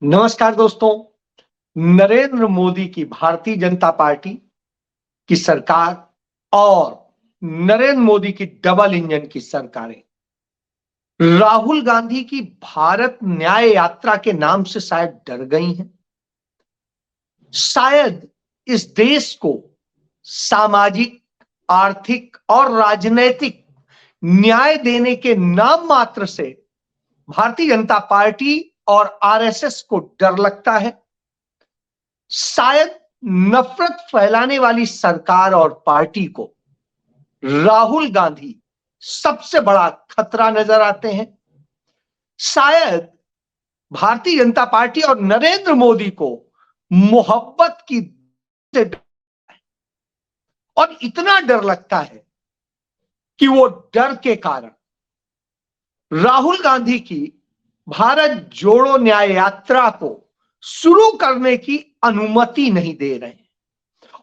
नमस्कार दोस्तों। नरेंद्र मोदी की भारतीय जनता पार्टी की सरकार और नरेंद्र मोदी की डबल इंजन की सरकारें राहुल गांधी की भारत न्याय यात्रा के नाम से शायद डर गई हैं। शायद इस देश को सामाजिक, आर्थिक और राजनैतिक न्याय देने के नाम मात्र से भारतीय जनता पार्टी और आरएसएस को डर लगता है। शायद नफरत फैलाने वाली सरकार और पार्टी को राहुल गांधी सबसे बड़ा खतरा नजर आते हैं। शायद भारतीय जनता पार्टी और नरेंद्र मोदी को मोहब्बत की से और इतना डर लगता है कि वो डर के कारण राहुल गांधी की भारत जोड़ो न्याय यात्रा को शुरू करने की अनुमति नहीं दे रहे हैं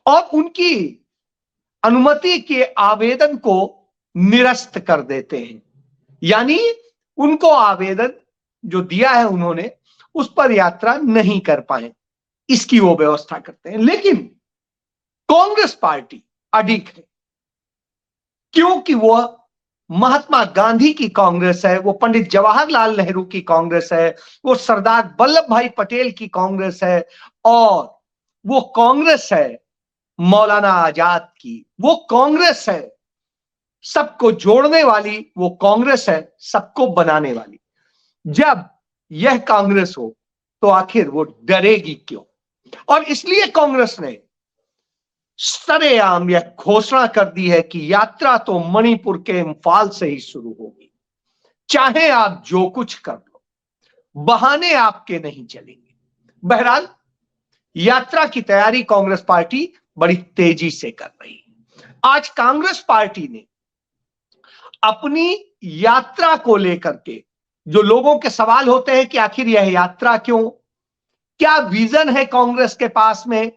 और उनकी अनुमति के आवेदन को निरस्त कर देते हैं। यानी उनको आवेदन जो दिया है उन्होंने उस पर यात्रा नहीं कर पाए, इसकी वो व्यवस्था करते हैं। लेकिन कांग्रेस पार्टी अडिग है, क्योंकि वह महात्मा गांधी की कांग्रेस है, वो पंडित जवाहरलाल नेहरू की कांग्रेस है, वो सरदार वल्लभ भाई पटेल की कांग्रेस है और वो कांग्रेस है मौलाना आजाद की। वो कांग्रेस है सबको जोड़ने वाली, वो कांग्रेस है सबको बनाने वाली। जब यह कांग्रेस हो तो आखिर वो डरेगी क्यों? और इसलिए कांग्रेस ने सरेआम यह घोषणा कर दी है कि यात्रा तो मणिपुर के इंफाल से ही शुरू होगी, चाहे आप जो कुछ कर लो, बहाने आपके नहीं चलेंगे। बहरहाल यात्रा की तैयारी कांग्रेस पार्टी बड़ी तेजी से कर रही है। आज कांग्रेस पार्टी ने अपनी यात्रा को लेकर के जो लोगों के सवाल होते हैं कि आखिर यह यात्रा क्यों, क्या विजन है कांग्रेस के पास में,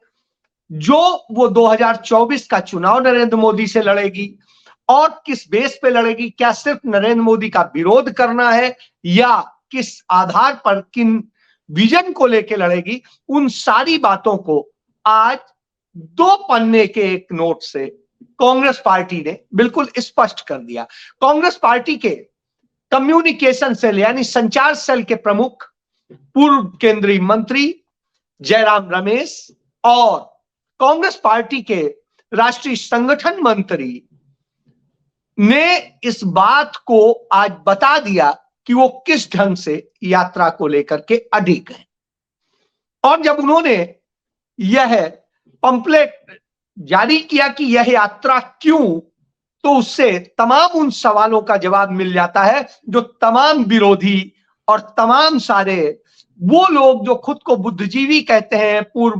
जो वो 2024 का चुनाव नरेंद्र मोदी से लड़ेगी और किस बेस पे लड़ेगी, क्या सिर्फ नरेंद्र मोदी का विरोध करना है या किस आधार पर, किन विजन को लेकर लड़ेगी, उन सारी बातों को आज 2 पन्ने के एक नोट से कांग्रेस पार्टी ने बिल्कुल स्पष्ट कर दिया। कांग्रेस पार्टी के कम्युनिकेशन सेल यानी संचार सेल के प्रमुख पूर्व केंद्रीय मंत्री जयराम रमेश और कांग्रेस पार्टी के राष्ट्रीय संगठन मंत्री ने इस बात को आज बता दिया कि वो किस ढंग से यात्रा को लेकर के अडिग हैं। और जब उन्होंने यह पंपलेट जारी किया कि यह यात्रा क्यों, तो उससे तमाम उन सवालों का जवाब मिल जाता है जो तमाम विरोधी और तमाम सारे वो लोग जो खुद को बुद्धिजीवी कहते हैं, पूर्व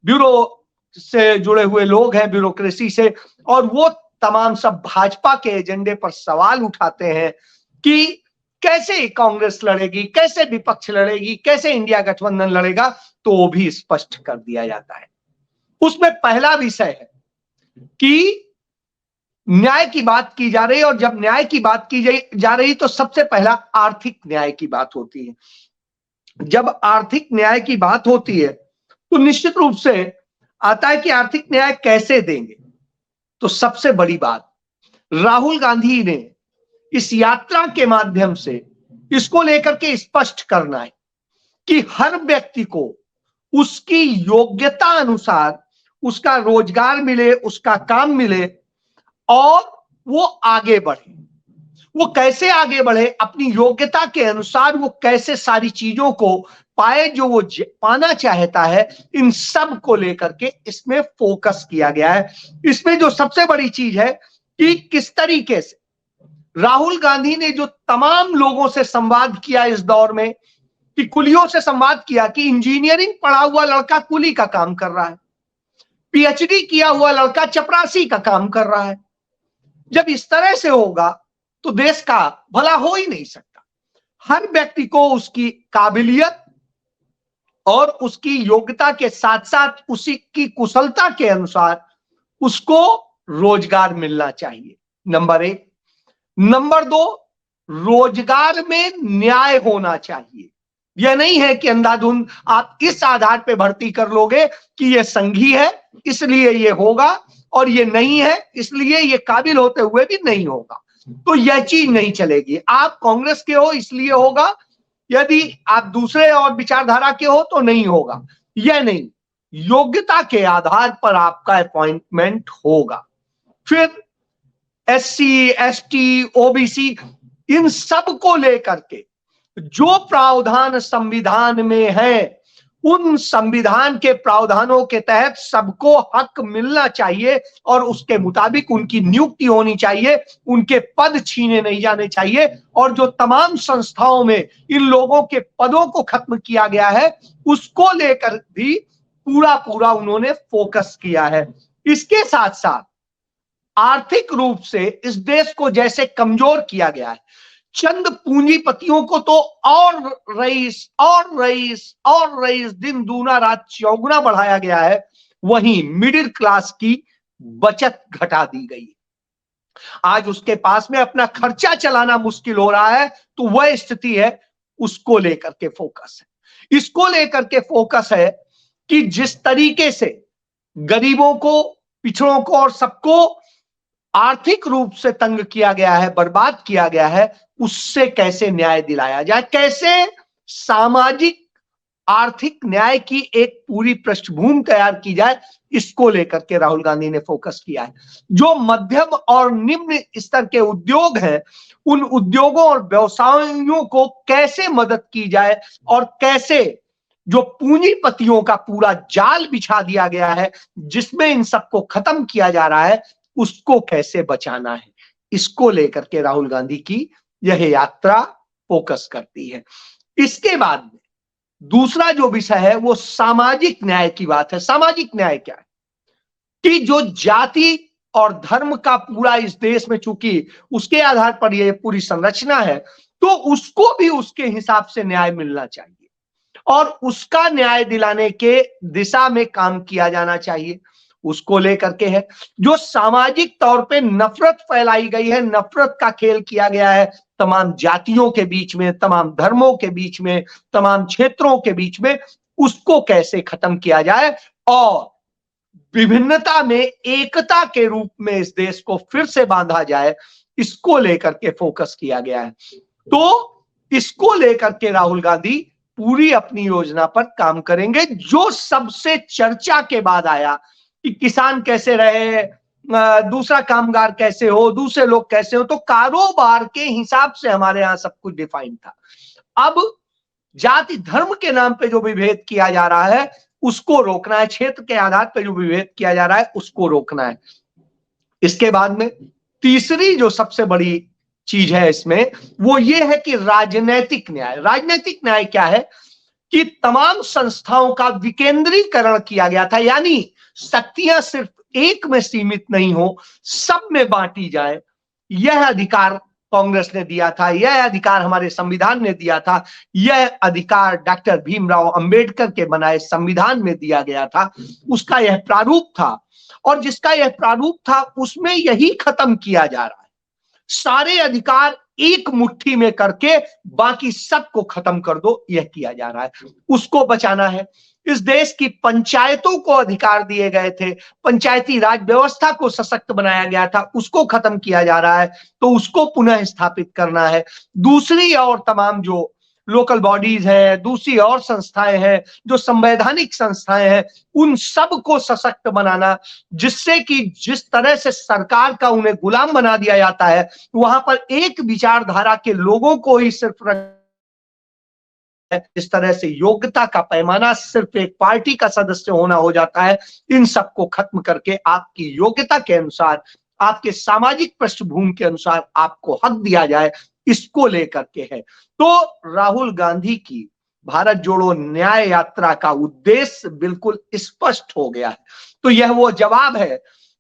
ब्यूरो से जुड़े हुए लोग हैं, ब्यूरोक्रेसी से, और वो तमाम सब भाजपा के एजेंडे पर सवाल उठाते हैं कि कैसे कांग्रेस लड़ेगी, कैसे विपक्ष लड़ेगी, कैसे इंडिया गठबंधन लड़ेगा, तो वो भी स्पष्ट कर दिया जाता है। उसमें पहला विषय है कि न्याय की बात की जा रही है और जब न्याय की बात की जा रही तो सबसे पहला आर्थिक न्याय की बात होती है। जब आर्थिक न्याय की बात होती है तो निश्चित रूप से आता है कि आर्थिक न्याय कैसे देंगे। तो सबसे बड़ी बात राहुल गांधी ने इस यात्रा के माध्यम से इसको लेकर के स्पष्ट करना है कि हर व्यक्ति को उसकी योग्यता अनुसार उसका रोजगार मिले, उसका काम मिले और वो आगे बढ़े। वो कैसे आगे बढ़े, अपनी योग्यता के अनुसार वो कैसे सारी चीजों को पाए जो वो पाना चाहता है, इन सब को लेकर के इसमें फोकस किया गया है। इसमें जो सबसे बड़ी चीज है कि किस तरीके से राहुल गांधी ने जो तमाम लोगों से संवाद किया इस दौर में, कि कुलियों से संवाद किया कि इंजीनियरिंग पढ़ा हुआ लड़का कुली का काम कर रहा है, पीएचडी किया हुआ लड़का चपरासी का काम कर रहा है। जब इस तरह से होगा तो देश का भला हो ही नहीं सकता। हर व्यक्ति को उसकी काबिलियत और उसकी योग्यता के साथ साथ उसी की कुशलता के अनुसार उसको रोजगार मिलना चाहिए, नंबर 1। नंबर 2, रोजगार में न्याय होना चाहिए। यह नहीं है कि अंधाधुंध आप इस आधार पे भर्ती कर लोगे कि ये संघी है इसलिए ये होगा और ये नहीं है इसलिए ये काबिल होते हुए भी नहीं होगा। तो यह चीज नहीं चलेगी। आप कांग्रेस के हो इसलिए होगा, यदि आप दूसरे और विचारधारा के हो तो नहीं होगा। यह नहीं, योग्यता के आधार पर आपका अपॉइंटमेंट होगा। फिर एससी, एसटी, ओबीसी, इन सब को लेकर के जो प्रावधान संविधान में है, उन संविधान के प्रावधानों के तहत सबको हक मिलना चाहिए और उसके मुताबिक उनकी नियुक्ति होनी चाहिए, उनके पद छीने नहीं जाने चाहिए। और जो तमाम संस्थाओं में इन लोगों के पदों को खत्म किया गया है, उसको लेकर भी पूरा पूरा उन्होंने फोकस किया है। इसके साथ साथ आर्थिक रूप से इस देश को जैसे कमजोर किया गया है, चंद पूंजीपतियों को तो और रईस और रईस और रईस दिन दूना रात चौगुना बढ़ाया गया है, वहीं मिडिल क्लास की बचत घटा दी गई। आज उसके पास में अपना खर्चा चलाना मुश्किल हो रहा है, तो वह स्थिति है। उसको लेकर के फोकस है। इसको लेकर के फोकस है कि जिस तरीके से गरीबों को, पिछड़ों को और सबको आर्थिक रूप से तंग किया गया है, बर्बाद किया गया है, उससे कैसे न्याय दिलाया जाए, कैसे सामाजिक आर्थिक न्याय की एक पूरी पृष्ठभूमि तैयार की जाए, इसको लेकर के राहुल गांधी ने फोकस किया है। जो मध्यम और निम्न स्तर के उद्योग हैं, उन उद्योगों और व्यवसायों को कैसे मदद की जाए और कैसे जो पूंजीपतियों का पूरा जाल बिछा दिया गया है जिसमें इन सबको खत्म किया जा रहा है, उसको कैसे बचाना है, इसको लेकर के राहुल गांधी की यह यात्रा फोकस करती है। इसके बाद में दूसरा जो विषय है वो सामाजिक न्याय की बात है। सामाजिक न्याय क्या है कि जो जाति और धर्म का पूरा इस देश में चूंकि उसके आधार पर यह पूरी संरचना है, तो उसको भी उसके हिसाब से न्याय मिलना चाहिए और उसका न्याय दिलाने के दिशा में काम किया जाना चाहिए। उसको लेकर के है जो सामाजिक तौर पे नफरत फैलाई गई है, नफरत का खेल किया गया है तमाम जातियों के बीच में, तमाम धर्मों के बीच में, तमाम क्षेत्रों के बीच में, उसको कैसे खत्म किया जाए और विभिन्नता में एकता के रूप में इस देश को फिर से बांधा जाए, इसको लेकर के फोकस किया गया है। तो इसको लेकर के राहुल गांधी पूरी अपनी योजना पर काम करेंगे। जो सबसे चर्चा के बाद आया कि किसान कैसे रहे, दूसरा कामगार कैसे हो, दूसरे लोग कैसे हो, तो कारोबार के हिसाब से हमारे यहां सब कुछ डिफाइन था। अब जाति धर्म के नाम पे जो विभेद किया जा रहा है उसको रोकना है, क्षेत्र के आधार पर जो विभेद किया जा रहा है उसको रोकना है। इसके बाद में तीसरी जो सबसे बड़ी चीज है इसमें वो ये है कि राजनीतिक न्याय। राजनीतिक न्याय क्या है कि तमाम संस्थाओं का विकेंद्रीकरण किया गया था, यानी शक्तियां सिर्फ एक में सीमित नहीं हो, सब में बांटी जाए। यह अधिकार कांग्रेस ने दिया था, यह अधिकार हमारे संविधान ने दिया था, यह अधिकार डॉक्टर भीमराव अंबेडकर के बनाए संविधान में दिया गया था। उसका यह प्रारूप था और जिसका यह प्रारूप था उसमें यही खत्म किया जा रहा है। सारे अधिकार एक मुट्ठी में करके बाकी सबको खत्म कर दो, यह किया जा रहा है। उसको बचाना है। इस देश की पंचायतों को अधिकार दिए गए थे, पंचायती राज व्यवस्था को सशक्त बनाया गया था, उसको खत्म किया जा रहा है, तो उसको पुनः स्थापित करना है। दूसरी और तमाम जो लोकल बॉडीज हैं, दूसरी और संस्थाएं हैं, जो संवैधानिक संस्थाएं हैं, उन सब को सशक्त बनाना, जिससे कि जिस तरह से सरकार का उन्हें गुलाम बना दिया जाता है, वहां पर एक विचारधारा के लोगों को ही सिर्फ इस तरह से योग्यता का पैमाना सिर्फ एक पार्टी का सदस्य होना हो जाता है। इन सबको खत्म करके आपकी योग्यता के अनुसार, आपके सामाजिक पृष्ठभूमि के अनुसार आपको हक दिया जाए, इसको लेकर के है। तो राहुल गांधी की भारत जोड़ो न्याय यात्रा का उद्देश्य बिल्कुल स्पष्ट हो गया है। तो यह वो जवाब है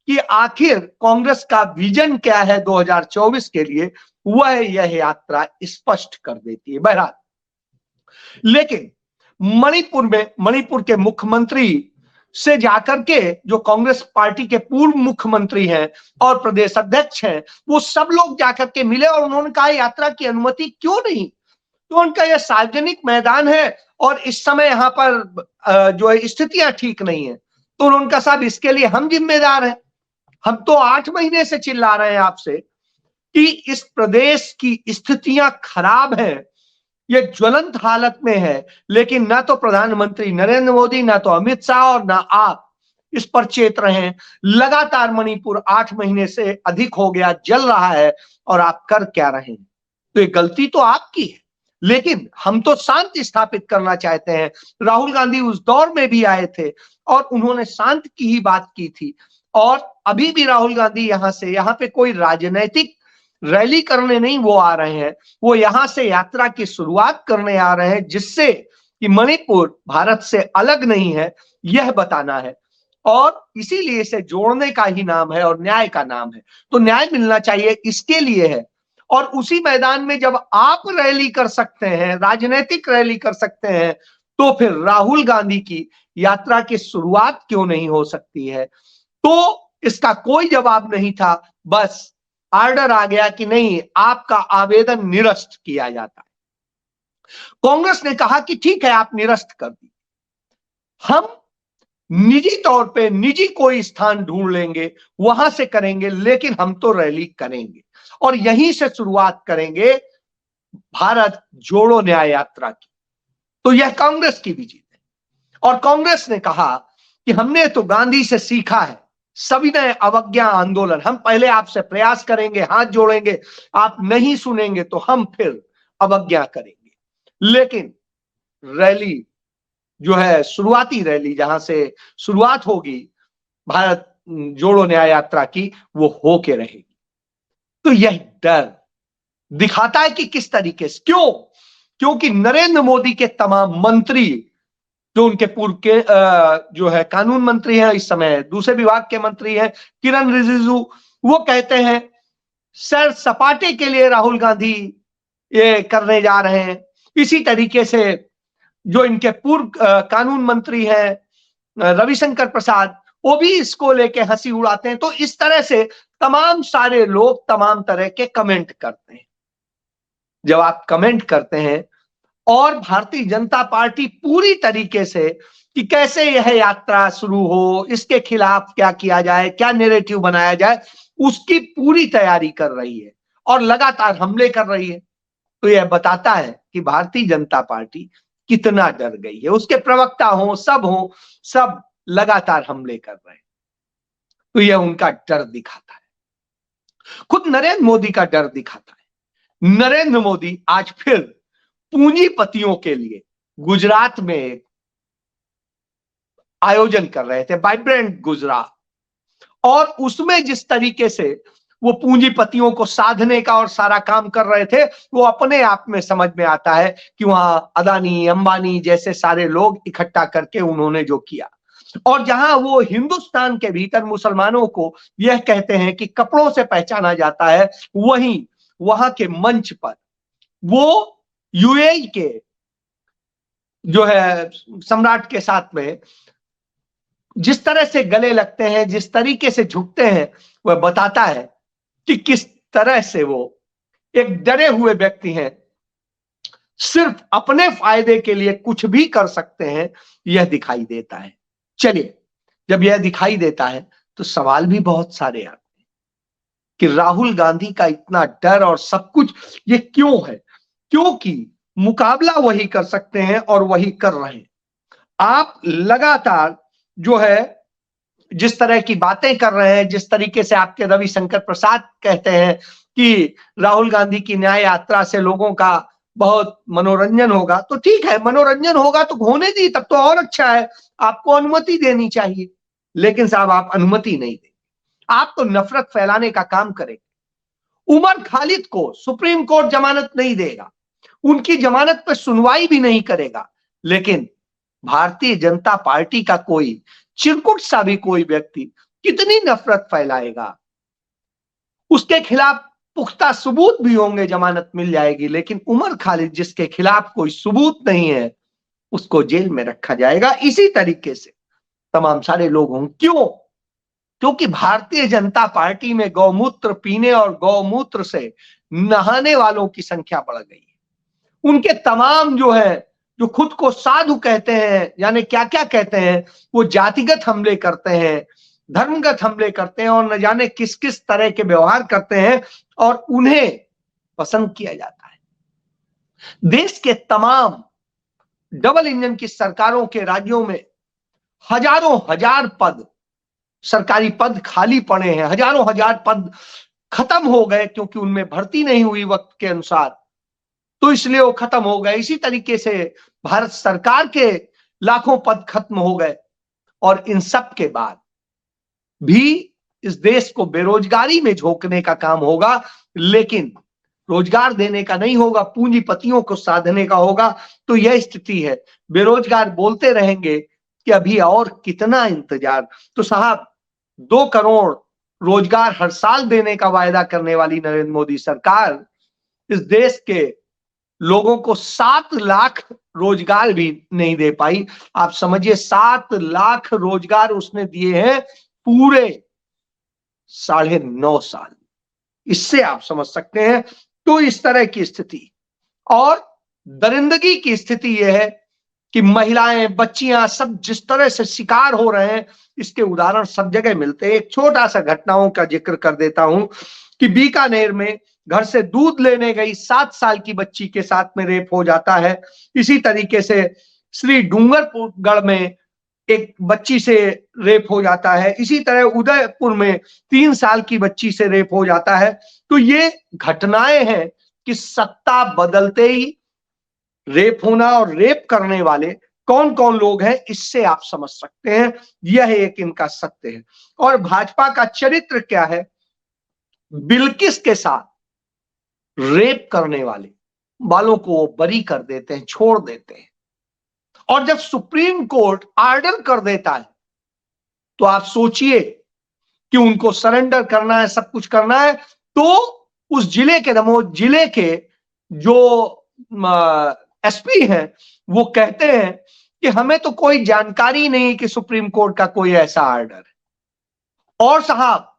कि आखिर कांग्रेस का विजन क्या है 2024 के लिए, वह यह यात्रा स्पष्ट कर देती है। बहरहाल, लेकिन मणिपुर के मुख्यमंत्री से जाकर के जो कांग्रेस पार्टी के पूर्व मुख्यमंत्री हैं और प्रदेश अध्यक्ष हैं, वो सब लोग जाकर के मिले और उन्होंने कहा यात्रा की अनुमति क्यों नहीं, तो उनका यह सार्वजनिक मैदान है और इस समय यहां पर जो है स्थितियां ठीक नहीं है, तो उनका साहब इसके लिए हम जिम्मेदार हैं। हम तो 8 महीने से चिल्ला रहे हैं आपसे कि इस प्रदेश की स्थितियां खराब हैं, ये ज्वलंत हालत में है, लेकिन ना तो प्रधानमंत्री नरेंद्र मोदी, ना तो अमित शाह और ना आप इस पर चेत रहे हैं। लगातार मणिपुर 8 महीने से अधिक हो गया जल रहा है और आप कर क्या रहे हैं? तो ये गलती तो आपकी है, लेकिन हम तो शांति स्थापित करना चाहते हैं। राहुल गांधी उस दौर में भी आए थे और उन्होंने शांति की ही बात की थी, और अभी भी राहुल गांधी यहां पे कोई राजनीतिक रैली करने नहीं वो आ रहे हैं, वो यहां से यात्रा की शुरुआत करने आ रहे हैं, जिससे कि मणिपुर भारत से अलग नहीं है यह बताना है, और इसीलिए इसे जोड़ने का ही नाम है और न्याय का नाम है। तो न्याय मिलना चाहिए, इसके लिए है। और उसी मैदान में जब आप रैली कर सकते हैं, राजनीतिक रैली कर सकते हैं, तो फिर राहुल गांधी की यात्रा की शुरुआत क्यों नहीं हो सकती है? तो इसका कोई जवाब नहीं था, बस ऑर्डर आ गया कि नहीं, आपका आवेदन निरस्त किया जाता है। कांग्रेस ने कहा कि ठीक है, आप निरस्त कर दी, हम निजी तौर पे निजी कोई स्थान ढूंढ लेंगे, वहां से करेंगे, लेकिन हम तो रैली करेंगे और यहीं से शुरुआत करेंगे भारत जोड़ो न्याय यात्रा की। तो यह कांग्रेस की भी जीत है, और कांग्रेस ने कहा कि हमने तो गांधी से सीखा है, सविनय अवज्ञा आंदोलन, हम पहले आपसे प्रयास करेंगे, हाथ जोड़ेंगे, आप नहीं सुनेंगे तो हम फिर अवज्ञा करेंगे। लेकिन रैली जो है, शुरुआती रैली जहां से शुरुआत होगी भारत जोड़ो न्याय यात्रा की, वो होके रहेगी। तो यह डर दिखाता है कि किस तरीके से, क्योंकि नरेंद्र मोदी के तमाम मंत्री, जो उनके पूर्व के जो है कानून मंत्री हैं, इस समय दूसरे विभाग के मंत्री हैं, किरण रिजिजू, वो कहते हैं सर सपाटे के लिए राहुल गांधी ये करने जा रहे हैं। इसी तरीके से जो इनके पूर्व कानून मंत्री हैं रविशंकर प्रसाद, वो भी इसको लेके हंसी उड़ाते हैं। तो इस तरह से तमाम सारे लोग तमाम तरह के कमेंट करते हैं। जब आप कमेंट करते हैं और भारतीय जनता पार्टी पूरी तरीके से कि कैसे यह यात्रा शुरू हो, इसके खिलाफ क्या किया जाए, क्या नैरेटिव बनाया जाए, उसकी पूरी तैयारी कर रही है और लगातार हमले कर रही है, तो यह बताता है कि भारतीय जनता पार्टी कितना डर गई है। उसके प्रवक्ता हो, सब लगातार हमले कर रहे हैं, तो यह उनका डर दिखाता है। खुद नरेंद्र मोदी का डर दिखाता है। नरेंद्र मोदी आज फिर पूंजीपतियों के लिए गुजरात में एक आयोजन कर रहे थे, वाइब्रेंट गुजरात, और उसमें जिस तरीके से वो पूंजीपतियों को साधने का और सारा काम कर रहे थे, वो अपने आप में समझ में आता है कि वहां अदानी अंबानी जैसे सारे लोग इकट्ठा करके उन्होंने जो किया, और जहां वो हिंदुस्तान के भीतर मुसलमानों को यह कहते हैं कि कपड़ों से पहचाना जाता है, वहीं वहां के मंच पर वो यूएई के जो है सम्राट के साथ में जिस तरह से गले लगते हैं, जिस तरीके से झुकते हैं, वह बताता है कि किस तरह से वो एक डरे हुए व्यक्ति हैं, सिर्फ अपने फायदे के लिए कुछ भी कर सकते हैं, यह दिखाई देता है। चलिए, जब यह दिखाई देता है तो सवाल भी बहुत सारे आते हैं कि राहुल गांधी का इतना डर और सब कुछ ये क्यों है? क्योंकि मुकाबला वही कर सकते हैं और वही कर रहे हैं। आप लगातार जो है जिस तरह की बातें कर रहे हैं, जिस तरीके से आपके रविशंकर प्रसाद कहते हैं कि राहुल गांधी की न्याय यात्रा से लोगों का बहुत मनोरंजन होगा, तो ठीक है, मनोरंजन होगा तो होने दी, तब तो और अच्छा है, आपको अनुमति देनी चाहिए। लेकिन साहब, आप अनुमति नहीं देंगे, आप तो नफरत फैलाने का काम करेंगे। उमर खालिद को सुप्रीम कोर्ट जमानत नहीं देगा, उनकी जमानत पर सुनवाई भी नहीं करेगा, लेकिन भारतीय जनता पार्टी का कोई चिरकुट सा भी कोई व्यक्ति कितनी नफरत फैलाएगा, उसके खिलाफ पुख्ता सबूत भी होंगे, जमानत मिल जाएगी, लेकिन उमर खालिद जिसके खिलाफ कोई सबूत नहीं है, उसको जेल में रखा जाएगा। इसी तरीके से तमाम सारे लोग होंगे। क्यों? क्योंकि भारतीय जनता पार्टी में गौमूत्र पीने और गौमूत्र से नहाने वालों की संख्या बढ़ गई है। उनके तमाम जो है, जो खुद को साधु कहते हैं, यानी क्या क्या कहते हैं, वो जातिगत हमले करते हैं, धर्मगत हमले करते हैं और न जाने किस किस तरह के व्यवहार करते हैं और उन्हें पसंद किया जाता है। देश के तमाम डबल इंजन की सरकारों के राज्यों में हजारों हजार पद, सरकारी पद खाली पड़े हैं, हजारों हजार पद खत्म हो गए क्योंकि उनमें भर्ती नहीं हुई वक्त के अनुसार, तो इसलिए वो खत्म हो गए। इसी तरीके से भारत सरकार के लाखों पद खत्म हो गए और इन सब के बाद भी इस देश को बेरोजगारी में झोंकने का काम होगा, लेकिन रोजगार देने का नहीं होगा, पूंजीपतियों को साधने का होगा। तो यह स्थिति है। बेरोजगार बोलते रहेंगे कि अभी और कितना इंतजार। तो साहब 2 करोड़ रोजगार हर साल देने का वायदा करने वाली नरेंद्र मोदी सरकार इस देश के लोगों को 7 लाख रोजगार भी नहीं दे पाई। आप समझिए 7 लाख रोजगार उसने दिए हैं पूरे 9.5 साल। इससे आप समझ सकते हैं। तो इस तरह की स्थिति और दरिंदगी की स्थिति यह है कि महिलाएं, बच्चियां सब जिस तरह से शिकार हो रहे हैं, इसके उदाहरण सब जगह मिलते हैं। एक छोटा सा घटनाओं का जिक्र कर देता हूं कि बीकानेर में घर से दूध लेने गई 7 साल की बच्ची के साथ में रेप हो जाता है। इसी तरीके से श्री डूंगरगढ़ में एक बच्ची से रेप हो जाता है। इसी तरह उदयपुर में 3 साल की बच्ची से रेप हो जाता है। तो ये घटनाएं हैं कि सत्ता बदलते ही रेप होना और रेप करने वाले कौन कौन लोग हैं, इससे आप समझ सकते हैं। यह एक इनका सत्य है। और भाजपा का चरित्र क्या है? बिल्किस के साथ रेप करने वालों को बरी कर देते हैं, छोड़ देते हैं। और जब सुप्रीम कोर्ट ऑर्डर कर देता है तो आप सोचिए कि उनको सरेंडर करना है, सब कुछ करना है। तो उस जिले के, दमोह जिले के जो एसपी हैं, वो कहते हैं कि हमें तो कोई जानकारी नहीं कि सुप्रीम कोर्ट का कोई ऐसा ऑर्डर है। और साहब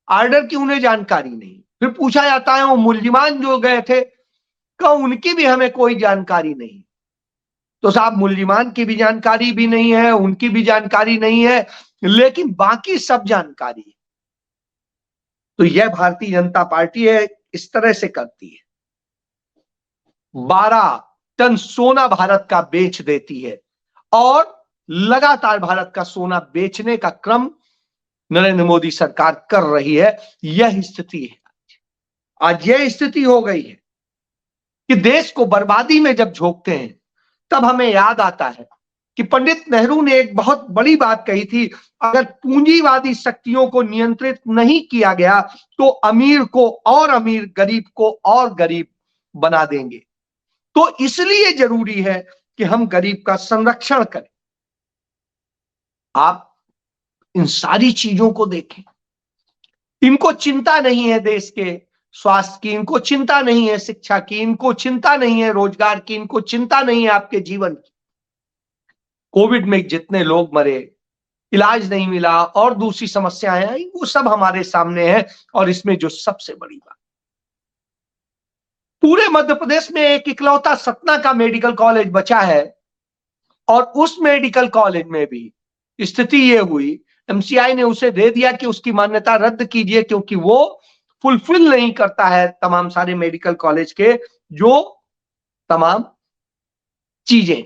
ऑर्डर की उन्हें जानकारी नहीं। फिर पूछा जाता है वो मुल्जिमान जो गए थे, का उनकी भी हमें कोई जानकारी नहीं। तो साहब मुल्जिमान की भी जानकारी भी नहीं है, उनकी भी जानकारी नहीं है, लेकिन बाकी सब जानकारी है। तो यह भारतीय जनता पार्टी है, इस तरह से करती है। 12 टन सोना भारत का बेच देती है और लगातार भारत का सोना बेचने का क्रम नरेंद्र मोदी सरकार कर रही है। यह स्थिति है। आज यह स्थिति हो गई है कि देश को बर्बादी में जब झोंकते हैं, तब हमें याद आता है कि पंडित नेहरू ने एक बहुत बड़ी बात कही थी, अगर पूंजीवादी शक्तियों को नियंत्रित नहीं किया गया तो अमीर को और अमीर, गरीब को और गरीब बना देंगे। तो इसलिए जरूरी है कि हम गरीब का संरक्षण करें। आप इन सारी चीजों को देखें। इनको चिंता नहीं है देश के स्वास्थ्य की, इनको चिंता नहीं है शिक्षा की, इनको चिंता नहीं है रोजगार की, इनको चिंता नहीं है आपके जीवन की। कोविड में जितने लोग मरे, इलाज नहीं मिला और दूसरी समस्याएं आई, वो सब हमारे सामने है। और इसमें जो सबसे बड़ी बात, पूरे मध्य प्रदेश में एक इकलौता सतना का मेडिकल कॉलेज बचा है और उस मेडिकल कॉलेज में भी स्थिति ये हुई, एमसीआई ने उसे दे दिया कि उसकी मान्यता रद्द कीजिए क्योंकि वो फुलफिल नहीं करता है तमाम सारे मेडिकल कॉलेज के जो तमाम चीजें।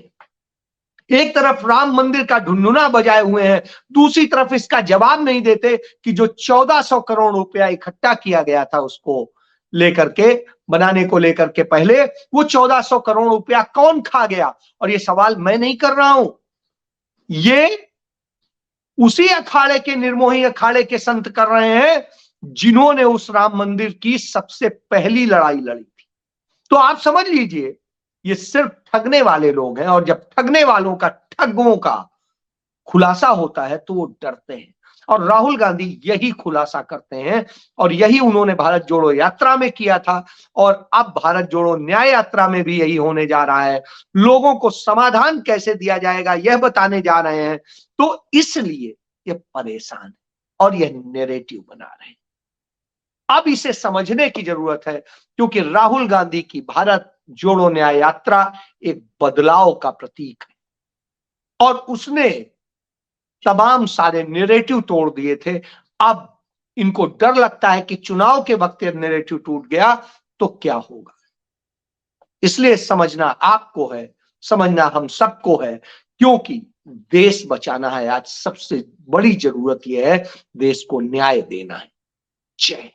एक तरफ राम मंदिर का ढुनढुना बजाए हुए हैं, दूसरी तरफ इसका जवाब नहीं देते कि जो 1400 करोड़ रुपया इकट्ठा किया गया था उसको लेकर के, बनाने को लेकर के, पहले वो 1400 करोड़ रुपया कौन खा गया? और ये सवाल मैं नहीं कर रहा हूं, ये उसी अखाड़े के, निर्मोही अखाड़े के संत कर रहे हैं जिन्होंने उस राम मंदिर की सबसे पहली लड़ाई लड़ी थी। तो आप समझ लीजिए ये सिर्फ ठगने वाले लोग हैं। और जब ठगने वालों का, ठगों का खुलासा होता है तो वो डरते हैं। और राहुल गांधी यही खुलासा करते हैं और यही उन्होंने भारत जोड़ो यात्रा में किया था और अब भारत जोड़ो न्याय यात्रा में भी यही होने जा रहा है। लोगों को समाधान कैसे दिया जाएगा यह बताने जा रहे हैं। तो इसलिए ये परेशान है और यह नैरेटिव बना रहे हैं। अब इसे समझने की जरूरत है क्योंकि राहुल गांधी की भारत जोड़ो न्याय यात्रा एक बदलाव का प्रतीक है और उसने तमाम सारे नैरेटिव तोड़ दिए थे। अब इनको डर लगता है कि चुनाव के वक्त नैरेटिव टूट गया तो क्या होगा। इसलिए समझना आपको है, समझना हम सबको है, क्योंकि देश बचाना है। आज सबसे बड़ी जरूरत यह है, देश को न्याय देना है। जय